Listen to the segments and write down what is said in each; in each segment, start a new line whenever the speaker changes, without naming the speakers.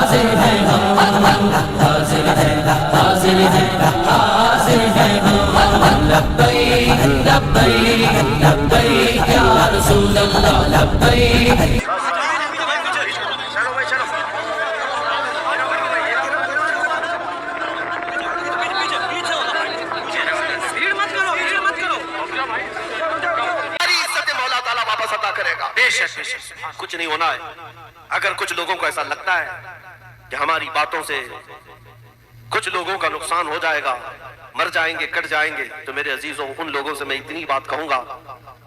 हाजिर है हम, हाजिर है, हाजिर है, हाजिर है हम। लब्बैक लब्बैक लब्बैक या रसूल अल्लाह लब्बैक।
कुछ नहीं होना है। अगर कुछ लोगों को ऐसा लगता है कि हमारी बातों से कुछ लोगों का नुकसान हो जाएगा, मर जाएंगे, कट जाएंगे, तो मेरे अजीजों उन लोगों से मैं इतनी बात कहूंगा,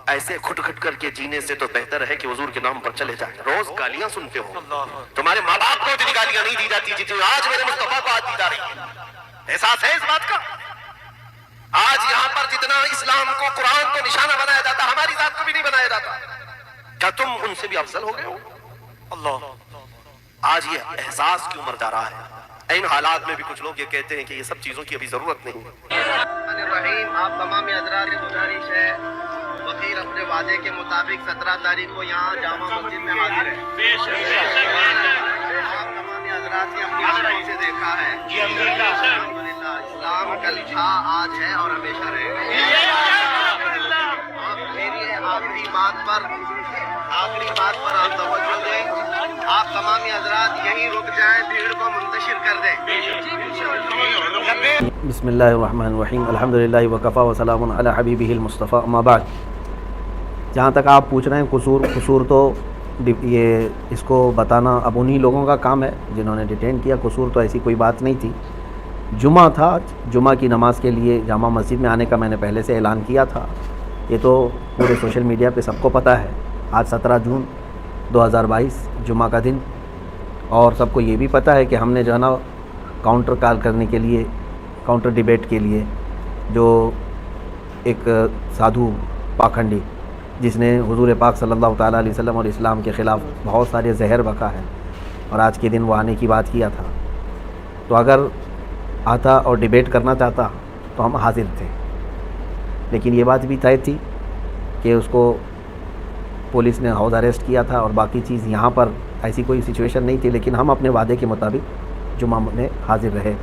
ऐसे घुट घुट करके जीने से तो बेहतर है कि हुजूर के नाम पर चले जाए। रोज गालियां सुनते हो, तुम्हारे माँ बाप को इतनी गालियां नहीं दी जाती जितनी आज मेरे मुस्तफा को आज दी जा रही है। एहसास है इस बात का? आज यहाँ पर जितना इस्लाम को, कुरान को निशाना बनाया जाता, हमारी जात को भी नहीं बनाया जाता। क्या तुम उनसे भी अफजल हो गए हो? अल्लाह, आज ये एहसास क्यों मर जा रहा है? इन हालात में भी कुछ लोग ये कहते हैं कि ये सब चीजों की अभी जरूरत नहीं है। आप तमाम हज़रात से गुजारिश है, वकील अपने वादे के मुताबिक 17 तारीख को यहाँ जामा मस्जिद में हाजिर है। आप तमाम हज़रात ने अपनी आंखों से देखा है, अल्हम्दुलिल्लाह इस्लाम कल था, आज है और हमेशा रहेगा। मेरी आखिरी बात पर आप तवज्जो दें। आप तमाम हज़रात यहीं रुक जाएं, भीड़ को मुंतशिर कर दें।
बिस्मिल्लाहिर्रहमानिर्रहीम, अल्हम्दुलिल्लाहि व कफ़ा व सलामुन अला हबीबिहिल मुस्तफ़ा, अम्मा बाद। जहाँ तक आप पूछ रहे हैं कसूर तो ये इसको बताना अब उन्हीं लोगों का काम है जिन्होंने डिटेन किया। कसूर तो ऐसी कोई बात नहीं थी। जुमा था, जुमा की नमाज़ के लिए जामा मस्जिद में आने का मैंने पहले से ऐलान किया था। ये तो पूरे सोशल मीडिया पे सबको पता है। आज 17 जून 2022 जुमा का दिन, और सबको ये भी पता है कि हमने जो है ना काउंटर कॉल करने के लिए, काउंटर डिबेट के लिए, जो एक साधु पाखंडी जिसने हुजूर पाक सल्लल्लाहु ताला अलैहि वसल्लम और इस्लाम के ख़िलाफ़ बहुत सारे जहर बका है, और आज के दिन वो आने की बात किया था। तो अगर आता और डिबेट करना चाहता तो हम हाजिर थे, लेकिन ये बात भी तय थी कि उसको पुलिस ने हाउस अरेस्ट किया था और बाकी चीज़ यहाँ पर ऐसी कोई सिचुएशन नहीं थी। लेकिन हम अपने वादे के मुताबिक जुमा में हाजिर रहे।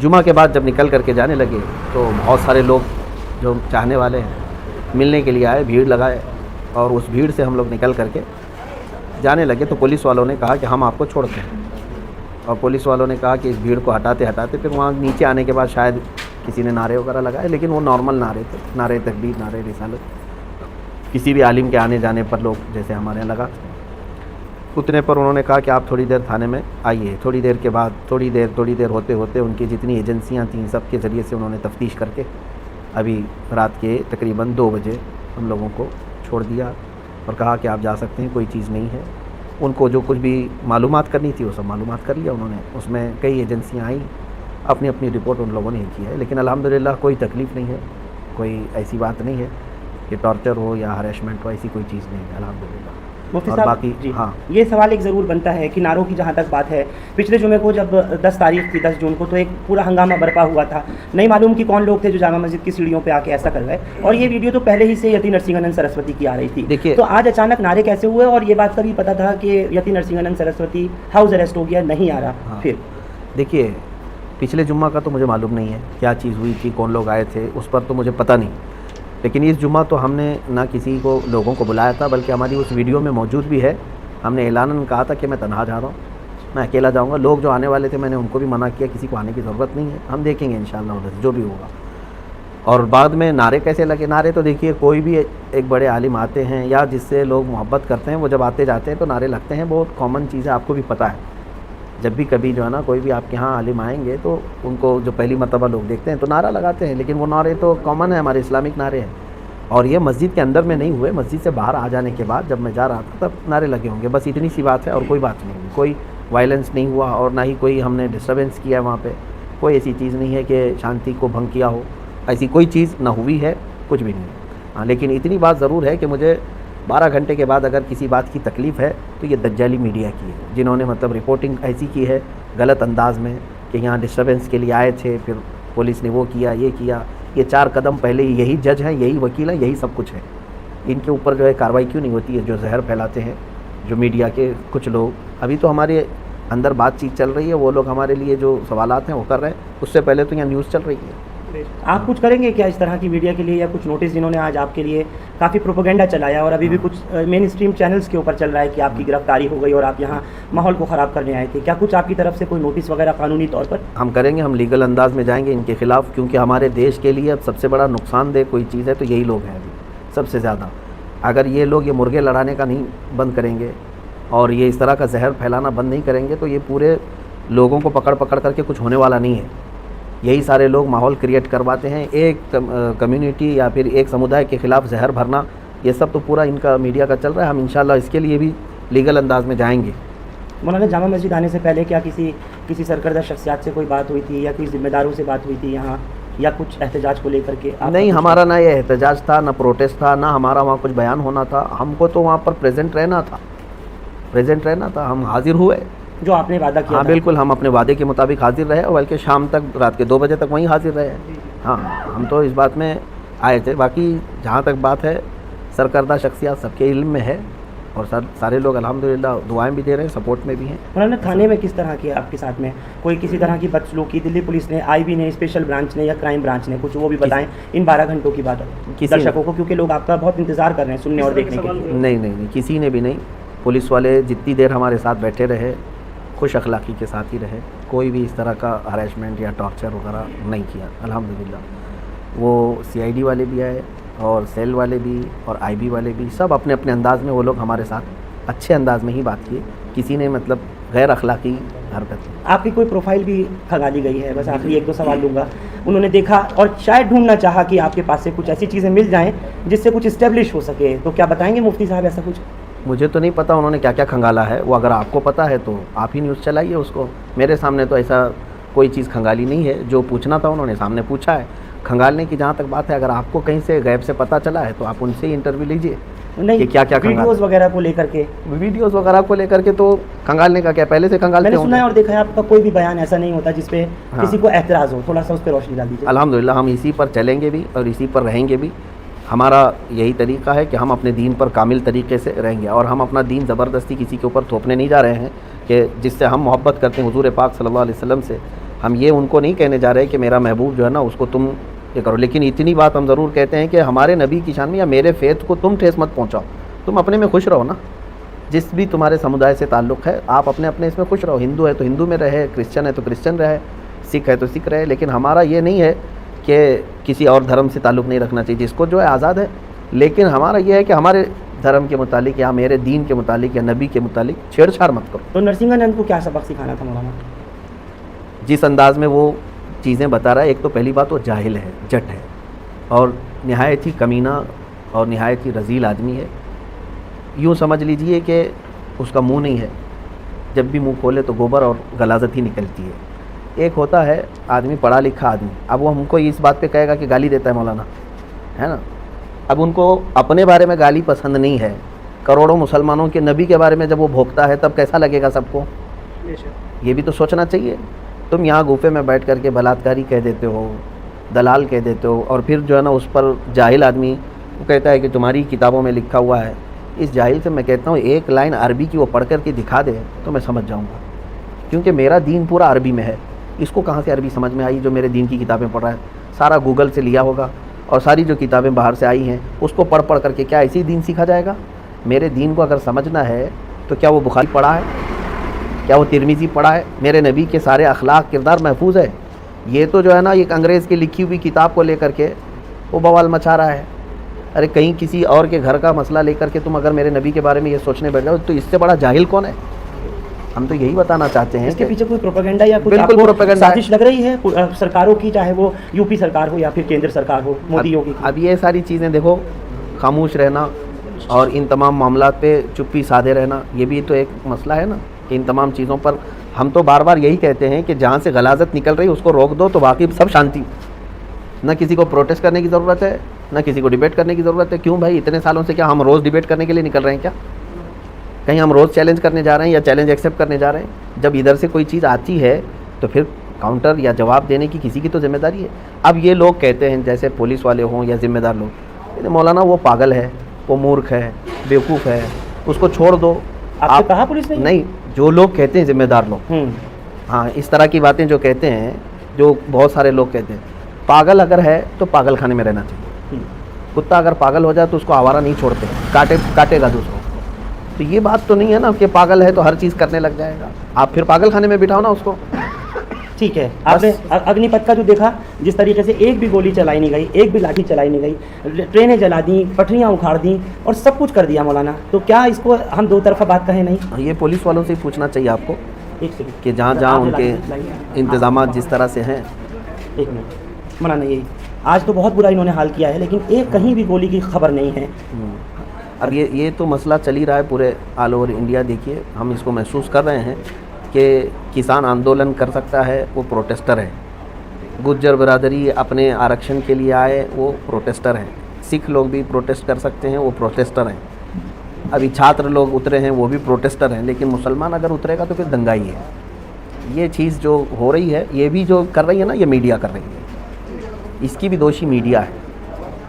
जुमा के बाद जब निकल करके जाने लगे तो बहुत सारे लोग जो चाहने वाले हैं मिलने के लिए आए, भीड़ लगाए, और उस भीड़ से हम लोग निकल करके जाने लगे तो पुलिस वालों ने कहा कि हम आपको छोड़ते हैं। और पुलिस वालों ने कहा कि इस भीड़ को हटाते हटाते फिर वहाँ नीचे आने के बाद शायद किसी ने नारे वगैरह लगाए, लेकिन वो नॉर्मल नारे थे, नारे तकबीर, नारे रिसालत। किसी भी आलिम के आने जाने पर लोग जैसे हमारे यहाँ लगा उतने पर उन्होंने कहा कि आप थोड़ी देर थाने में आइए। थोड़ी देर के बाद थोड़ी देर होते होते उनकी जितनी एजेंसियाँ थीं सब के ज़रिए से उन्होंने तफ्तीश करके अभी रात के तकरीबन 2 बजे हम लोगों को छोड़ दिया और कहा कि आप जा सकते हैं, कोई चीज़ नहीं है। उनको जो कुछ भी मालूमात करनी थी वो सब मालूमात कर लिया उन्होंने। उसमें कई एजेंसियाँ आई, अपनी अपनी रिपोर्ट उन लोगों ने की है, लेकिन अल्हम्दुलिल्लाह कोई तकलीफ़ नहीं है, कोई ऐसी बात नहीं है कि टॉर्चर हो या हरेसमेंट हो, ऐसी कोई चीज़ नहीं है अल्हम्दुलिल्लाह।
मुफ्ती
और
साहब,
बाकी हाँ,
ये सवाल एक ज़रूर बनता है कि नारों की जहाँ तक बात है, पिछले जुमे को जब 10 तारीख थी, 10 जून को, तो एक पूरा हंगामा बरपा हुआ था। नहीं मालूम कि कौन लोग थे जो जामा मस्जिद की सीढ़ियों पे आके ऐसा कर गए, और ये वीडियो तो पहले ही से यति नरसिंहानंद सरस्वती की आ रही थी।
देखिए,
तो आज अचानक नारे कैसे हुए? और ये बात का भी पता था कि यति नरसिंहानंद सरस्वती हाउस अरेस्ट हो गया, नहीं आ रहा।
हाँ,
फिर
देखिए, पिछले जुम्मा का तो मुझे मालूम नहीं है क्या चीज़ हुई थी, कौन लोग आए थे, उस पर तो मुझे पता नहीं। लेकिन इस जुम्मा तो हमने ना किसी को लोगों को बुलाया था, बल्कि हमारी उस वीडियो में मौजूद भी है। हमने ऐलानन कहा था कि मैं तन्हा जा रहा हूँ, मैं अकेला जाऊँगा। लोग जो आने वाले थे मैंने उनको भी मना किया, किसी को आने की ज़रूरत नहीं है, हम देखेंगे इंशाअल्लाह उधर जो भी होगा। और बाद में नारे कैसे लगे? नारे तो देखिए, कोई भी एक बड़े आलिम आते हैं या जिससे लोग मोहब्बत करते हैं, वो जब आते जाते हैं तो नारे लगते हैं, बहुत कॉमन चीज़ है, आपको भी पता है। जब भी कभी जो है ना कोई भी आपके यहाँ आलिम आएंगे तो उनको जो पहली मरतबा लोग देखते हैं तो नारा लगाते हैं, लेकिन वो नारे तो कॉमन है, हमारे इस्लामिक नारे हैं। और ये मस्जिद के अंदर में नहीं हुए, मस्जिद से बाहर आ जाने के बाद जब मैं जा रहा था तब नारे लगे होंगे, बस इतनी सी बात है और कोई बात नहीं हुई। कोई वायलेंस नहीं हुआ और ना ही कोई हमने डिस्टर्बेंस किया है वहाँ पे। कोई ऐसी चीज़ नहीं है कि शांति को भंग किया हो, ऐसी कोई चीज़ ना हुई है, कुछ भी नहीं। हाँ, लेकिन इतनी बात ज़रूर है कि मुझे 12 घंटे के बाद अगर किसी बात की तकलीफ़ है तो ये दज्जाली मीडिया की है, जिन्होंने मतलब रिपोर्टिंग ऐसी की है गलत अंदाज में कि यहाँ डिस्टर्बेंस के लिए आए थे, फिर पुलिस ने वो किया, ये किया। ये 4 कदम पहले यही जज हैं, यही वकील हैं, यही सब कुछ है। इनके ऊपर जो है कार्रवाई क्यों नहीं होती है? जो जहर फैलाते हैं जो मीडिया के कुछ लोग। अभी तो हमारे اندر بات چیت چل رہی ہے, وہ لوگ ہمارے لیے جو سوالات ہیں وہ کر رہے ہیں, اس سے پہلے تو یہاں نیوز چل رہی ہے.
آپ کچھ کریں گے کیا اس طرح کی میڈیا کے لیے, یا کچھ نوٹس جنہوں نے آج آپ کے لیے کافی پروپیگنڈا چلایا اور ابھی بھی کچھ مین اسٹریم چینلز کے اوپر چل رہا ہے کہ آپ کی گرفتاری ہو گئی اور آپ یہاں ماحول کو خراب کرنے آئے تھے, کیا کچھ آپ کی طرف سے کوئی نوٹس وغیرہ قانونی طور پر؟
ہم کریں گے, ہم لیگل انداز میں جائیں گے ان کے خلاف, کیونکہ ہمارے دیش کے لیے اب سب سے بڑا نقصان دہ کوئی چیز ہے تو یہی لوگ ہیں ابھی سب سے زیادہ. اگر یہ لوگ یہ مرغے لڑانے کا نہیں بند کریں گے اور یہ اس طرح کا زہر پھیلانا بند نہیں کریں گے تو یہ پورے لوگوں کو پکڑ پکڑ کر کے کچھ ہونے والا نہیں ہے. یہی سارے لوگ ماحول کریٹ کرواتے ہیں, ایک کمیونٹی یا پھر ایک سمودائے کے خلاف زہر بھرنا, یہ سب تو پورا ان کا میڈیا کا چل رہا ہے. ہم انشاءاللہ اس کے لیے بھی لیگل انداز میں جائیں گے.
مولانا جامع مسجد آنے سے پہلے کیا کسی سرکردہ شخصیات سے کوئی بات ہوئی تھی یا کوئی ذمہ داروں سے بات ہوئی تھی یہاں, یا کچھ احتجاج کو لے کر کے؟
نہیں, ہمارا نہ یہ احتجاج تھا, نہ پروٹیسٹ تھا, نہ ہمارا وہاں کچھ بیان ہونا تھا. ہم کو تو وہاں پر پریزنٹ رہنا تھا. ہم حاضر ہوئے
جو آپ نے وعدہ کیا.
ہاں بالکل, ہم اپنے وعدے کے مطابق حاضر رہے, بلکہ شام تک, رات کے 2 بجے تک وہیں حاضر رہے. ہاں, ہم تو اس بات میں آئے تھے. باقی جہاں تک بات ہے سرکردہ شخصیات سب کے علم میں ہے اور سارے لوگ الحمدللہ دعائیں بھی دے رہے ہیں, سپورٹ میں بھی ہیں.
مولانا تھانے میں کس طرح کی آپ کے ساتھ میں کوئی کسی طرح کی بدسلوکی دلی پولیس نے, آئی بی نے, اسپیشل برانچ نے یا کرائم برانچ نے, کچھ وہ بھی بتائیں ان 12 گھنٹوں کی بات درشکوں کو, کیونکہ لوگ آپ کا بہت انتظار کر رہے ہیں سننے اور دیکھنے کے لیے.
نہیں, کسی نے بھی نہیں. پولیس والے جتنی دیر ہمارے ساتھ بیٹھے رہے خوش اخلاقی کے ساتھ ہی رہے, کوئی بھی اس طرح کا ہریسمنٹ یا ٹارچر وغیرہ نہیں کیا الحمدللہ. وہ CID والے بھی آئے اور سیل والے بھی اور IB والے بھی, سب اپنے اپنے انداز میں وہ لوگ ہمارے ساتھ اچھے انداز میں ہی بات کیے. کسی نے مطلب غیر اخلاقی حرکت.
آپ کی کوئی پروفائل بھی کھنگالی گئی ہے؟ بس آخری 1-2 سوال لوں گا. انہوں نے دیکھا اور شاید ڈھونڈنا چاہا کہ آپ کے پاس سے کچھ ایسی چیزیں مل جائیں جس سے کچھ اسٹیبلش ہو سکے, تو کیا بتائیں گے مفتی صاحب ایسا کچھ؟
مجھے تو نہیں پتہ انہوں نے کیا کیا کھنگالا ہے, وہ اگر آپ کو پتہ ہے تو آپ ہی نیوز چلائیے اس کو. میرے سامنے تو ایسا کوئی چیز کھنگالی نہیں ہے, جو پوچھنا تھا انہوں نے سامنے پوچھا ہے. کھنگالنے کی جہاں تک بات ہے, اگر آپ کو کہیں سے غیب سے پتہ چلا ہے تو آپ ان سے ہی انٹرویو لیجیے.
نہیں,
کیا کیا
ویڈیوز وغیرہ کو لے کر کے,
ویڈیوز وغیرہ کو لے کر کے تو کھنگالنے کا کیا, پہلے سے کھنگالتے
میں نے سنا ہے اور دیکھا ہے آپ کا کوئی بھی بیان ایسا نہیں ہوتا جس پہ کسی کو اعتراض ہو. تھوڑا سا اس پہ روشنی ڈال دیجیے.
الحمدللہ ہم اسی پر چلیں گے بھی اور اسی پر رہیں گے بھی. ہمارا یہی طریقہ ہے کہ ہم اپنے دین پر کامل طریقے سے رہیں گے, اور ہم اپنا دین زبردستی کسی کے اوپر تھوپنے نہیں جا رہے ہیں کہ جس سے ہم محبت کرتے ہیں حضور پاک صلی اللہ علیہ وسلم سے. ہم یہ ان کو نہیں کہنے جا رہے کہ میرا محبوب جو ہے نا اس کو تم یہ کرو, لیکن اتنی بات ہم ضرور کہتے ہیں کہ ہمارے نبی کی شان میں یا میرے فیت کو تم ٹھیس مت پہنچاؤ. تم اپنے میں خوش رہو نا, جس بھی تمہارے سمودائے سے تعلق ہے آپ اپنے اس میں خوش رہو. ہندو ہے تو ہندو میں رہے, کرسچن ہے تو کرسچن رہے, سکھ ہے تو سکھ رہے. لیکن ہمارا یہ نہیں ہے کہ کسی اور دھرم سے تعلق نہیں رکھنا چاہیے, جس کو جو ہے آزاد ہے. لیکن ہمارا یہ ہے کہ ہمارے دھرم کے متعلق یا میرے دین کے متعلق یا نبی کے متعلق چھیڑ چھاڑ مت کرو.
تو نرسنگھانند کو کیا سبق سکھانا تھا مولانا؟
جس انداز میں وہ چیزیں بتا رہا ہے, ایک تو پہلی بات وہ جاہل ہے, جٹ ہے اور نہایت ہی کمینہ اور نہایت ہی رذیل آدمی ہے. یوں سمجھ لیجئے کہ اس کا منہ نہیں ہے, جب بھی منہ کھولے تو گوبر اور غلاظت ہی نکلتی ہے. ایک ہوتا ہے آدمی پڑھا لکھا آدمی, اب وہ ہم کو اس بات پہ کہے گا کہ گالی دیتا ہے مولانا, ہے نا. اب ان کو اپنے بارے میں گالی پسند نہیں ہے, کروڑوں مسلمانوں کے نبی کے بارے میں جب وہ بھوکتا ہے تب کیسا لگے گا سب کو, یہ بھی تو سوچنا چاہیے. تم یہاں گوفے میں بیٹھ کر کے بلاತ್ಕಾری کہہ دیتے ہو, دلال کہہ دیتے ہو, اور پھر جو ہے نا اس پر جاہل آدمی وہ کہتا ہے کہ تمہاری کتابوں میں لکھا ہوا ہے. اس جاہل سے میں کہتا ہوں ایک لائن عربی کی وہ پڑھ کر کے دکھا دے تو میں سمجھ جاؤں گا, کیونکہ میرا دین پورا عربی میں ہے. اس کو کہاں سے عربی سمجھ میں آئی جو میرے دین کی کتابیں پڑھ رہا ہے؟ سارا گوگل سے لیا ہوگا, اور ساری جو کتابیں باہر سے آئی ہیں اس کو پڑھ کر کے کیا ایسی دین سیکھا جائے گا؟ میرے دین کو اگر سمجھنا ہے تو کیا وہ بخاری پڑھا ہے, کیا وہ ترمذی پڑھا ہے؟ میرے نبی کے سارے اخلاق کردار محفوظ ہے. یہ تو جو ہے نا ایک انگریز کی لکھی ہوئی کتاب کو لے کر کے وہ بوال مچا رہا ہے. ارے کہیں کسی اور کے گھر کا مسئلہ لے کر کے تم اگر میرے نبی کے بارے میں یہ سوچنے بیٹھ جاؤ تو اس سے بڑا جاہل کون ہے؟ ہم تو یہی بتانا چاہتے ہیں.
اس کے پیچھے کوئی پروپیگنڈا یا کچھ
بالکل پروپیگنڈا
سازش لگ رہی ہے سرکاروں کی, چاہے وہ UP سرکار ہو یا پھر کیندر سرکار ہو, مودی یوگی کی؟
اب یہ ساری چیزیں دیکھو, خاموش رہنا اور ان تمام معاملات پہ چپی سادھے رہنا, یہ بھی تو ایک مسئلہ ہے نا. کہ ان تمام چیزوں پر ہم تو بار بار یہی کہتے ہیں کہ جہاں سے غلاظت نکل رہی ہے اس کو روک دو تو باقی سب شانتی. نہ کسی کو پروٹیسٹ کرنے کی ضرورت ہے, نہ کسی کو ڈیبیٹ کرنے کی ضرورت ہے. کیوں بھائی, اتنے سالوں سے کیا ہم روز ڈیبیٹ کرنے کے لیے نکل رہے ہیں کیا؟ کہیں ہم روز چیلنج کرنے جا رہے ہیں یا چیلنج ایکسیپٹ کرنے جا رہے ہیں؟ جب ادھر سے کوئی چیز آتی ہے تو پھر کاؤنٹر یا جواب دینے کی کسی کی تو ذمہ داری ہے. اب یہ لوگ کہتے ہیں جیسے پولیس والے ہوں یا ذمہ دار لوگ, مولانا وہ پاگل ہے, وہ مورخ ہے, بیوقوف ہے, اس کو چھوڑ دو.
آپ نے کہا پولیس نے؟
نہیں, जो लोग कहते हैं जिम्मेदार लोग, हाँ इस तरह की बातें जो कहते हैं, जो बहुत सारे लोग कहते हैं, पागल अगर है तो पागल खाने में रहना चाहिए। कुत्ता अगर पागल हो जाए तो उसको आवारा नहीं छोड़ते, काटेगा दूसरों। तो ये बात तो नहीं है ना कि पागल है तो हर चीज़ करने लग जाएगा, आप फिर पागल खाने में बिठाओ ना उसको।
ठीक है, आपने अग्निपथ का जो देखा, जिस तरीके से एक भी गोली चलाई नहीं गई, एक भी लाठी चलाई नहीं गई, ट्रेनें जला दी, पटरियां उखाड़ दी और सब कुछ कर दिया मौलाना, तो क्या इसको हम दो तरफा बात कहें? नहीं,
ये पुलिस वालों से ही पूछना चाहिए आपको
एक सेकंड
कि जहाँ जहाँ उनके इंतजाम जिस तरह से हैं।
एक मिनट, मना नहीं, यही आज तो बहुत बुरा इन्होंने हाल किया है, लेकिन एक कहीं भी गोली की खबर नहीं है।
अब ये तो मसला चल ही रहा है पूरे ऑल ओवर इंडिया। देखिए हम इसको महसूस कर रहे हैं कि किसान आंदोलन कर सकता है, वो प्रोटेस्टर है। गुज्जर बरादरी अपने आरक्षण के लिए आए, वो प्रोटेस्टर हैं। सिख लोग भी प्रोटेस्ट कर सकते हैं, वो प्रोटेस्टर हैं। अभी छात्र लोग उतरे हैं, वो भी प्रोटेस्टर हैं। लेकिन मुसलमान अगर उतरेगा तो फिर दंगा ही है। ये चीज़ जो हो रही है, ये भी जो कर रही है ना, ये मीडिया कर रही है, इसकी भी दोषी मीडिया है।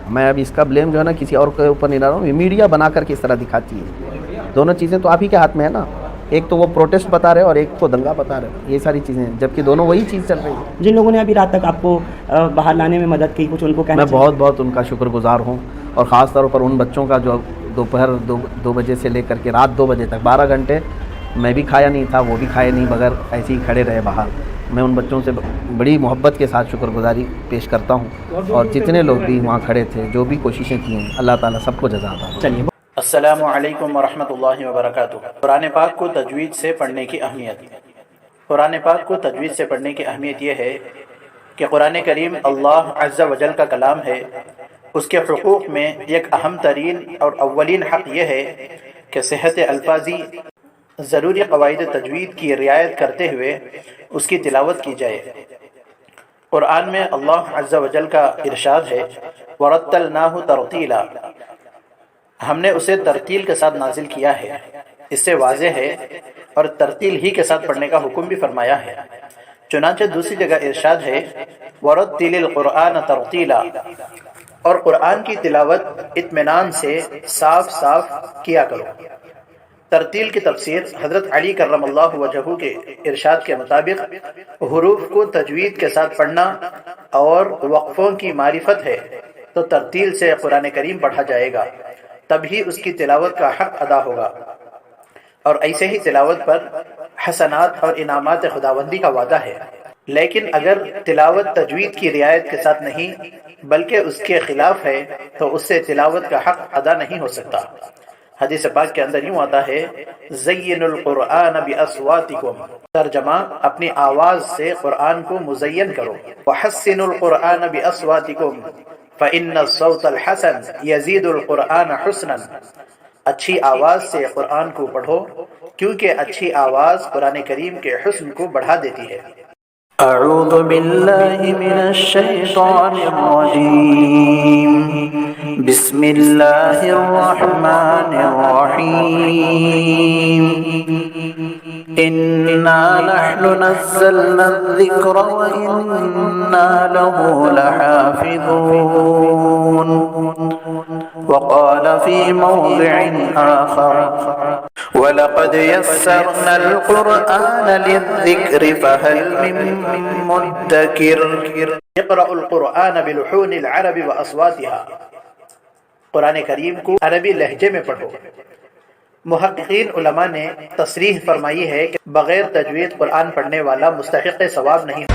मैं अब इसका ब्लेम जो है ना किसी और के ऊपर नहीं ला रहा हूँ, ये मीडिया बना कर किस तरह दिखाती है। दोनों चीज़ें तो आप ही के हाथ में है ना, एक तो वो प्रोटेस्ट बता रहे हो और एक को दंगा बता रहे हो, ये सारी चीज़ें, जबकि दोनों वही चीज़ चल रही है।
जिन लोगों ने अभी रात तक आपको बाहर लाने में मदद की, कुछ उनको कहना
मैं बहुत बहुत उनका शुक्रगुजार हूँ, और ख़ास तौर पर उन बच्चों का जो दोपहर 2 बजे से लेकर के रात 2 बजे तक 12 घंटे मैं भी खाया नहीं था, वो भी खाए नहीं, बगैर ऐसे ही खड़े रहे बाहर। मैं उन बच्चों से बड़ी मोहब्बत के साथ शुक्रगुजारी पेश करता हूँ, और जितने लोग भी वहाँ खड़े थे, जो भी कोशिशें की हैं, अल्लाह ताला सबको जज़ा अता फरमाए।
चलिए।
अस्सलामु अलैकुम वरहमतुल्लाहि वबरकातुहू। कुरान पाक को तजवीद से पढ़ने की अहमियत। कुरान पाक को तजवीद से पढ़ने की अहमियत यह है कि कुरान करीम अल्लाह अज़्ज़ा वजल का कलाम है। उसके हुकूक़ में एक अहम तरीन और अव्वलीन हक़ यह है कि सेहत अल्फाजी ज़रूरी क़वाइद तजवीद की रियायत करते हुए उसकी तिलावत की जाए। कुरान में अल्लाह अज़्ज़ा वजल का इरशाद है, वरत्तलनाहु तरतीला, हमने उसे तरतील के साथ नाजिल किया है। इससे वाज़ेह है और तरतील ही के साथ पढ़ने का हुक्म भी फरमाया है। चुनांचे दूसरी जगह इरशाद है, वरत्तिलिल कुरआन तरतीला, और कुरान की तिलावत इत्मीनान से साफ साफ किया करो। तरतील की तफसीर हज़रत अली करमल्लाहु वजहू के इरशाद के मुताबिक हुरूफ को तजवीद के साथ पढ़ना और वक्फ़ों की मारिफत है, तो तरतील से कुरान करीम पढ़ा जाएगा, तभी उसकी तिलावत का हक अदा होगा। और ऐसे ही तिलावत पर हसनात और इनामात खुदावंदी का वादा है। लेकिन अगर तिलावत तजवीद की रियायत के साथ नहीं बल्कि उसके खिलाफ है, तो उससे तिलावत का हक अदा नहीं हो सकता। हदीस पाक के अंदर यूँ आता है, ज़य्यिनुल कुरआन बिअस्वातिकुम, तर्जमा अपनी आवाज़ से कुरान को मुज़य्यन करो। वहस्सिनुल कुरआन बिअस्वातिकुम फ़इन्न सौतल हसन यज़ीदुल कुरआन हुस्नन, अच्छी आवाज़ से कुरान को पढ़ो, क्योंकि अच्छी आवाज़ कुरान करीम के हुस्न को बढ़ा देती है। अऊज़ु बिल्लाहि मिनश शैतानिर रजीम, बिस्मिल्लाहिर रहमानिर रहीम, इन्ना नहनु नज़्ज़लना ज़िक्र व इन्ना लहु लहाफ़िज़ून। वक़ाल फ़ी मौज़िइन आख़र, वलक़द यस्सरनल क़ुरआन लिज़्ज़िक्रि फ़हल मिन मुद्दकिर। इक़रअुल क़ुरआन बिलुहूनिल अरबि व अस्वातिहा, कुरान करीम को अरबी लहजे में पढ़ो। मुहक्किकीन उलमा ने तसरीह फरमाई है कि बग़ैर तजवीद कुरान पढ़ने वाला मुस्तहिक़ सवाब नहीं।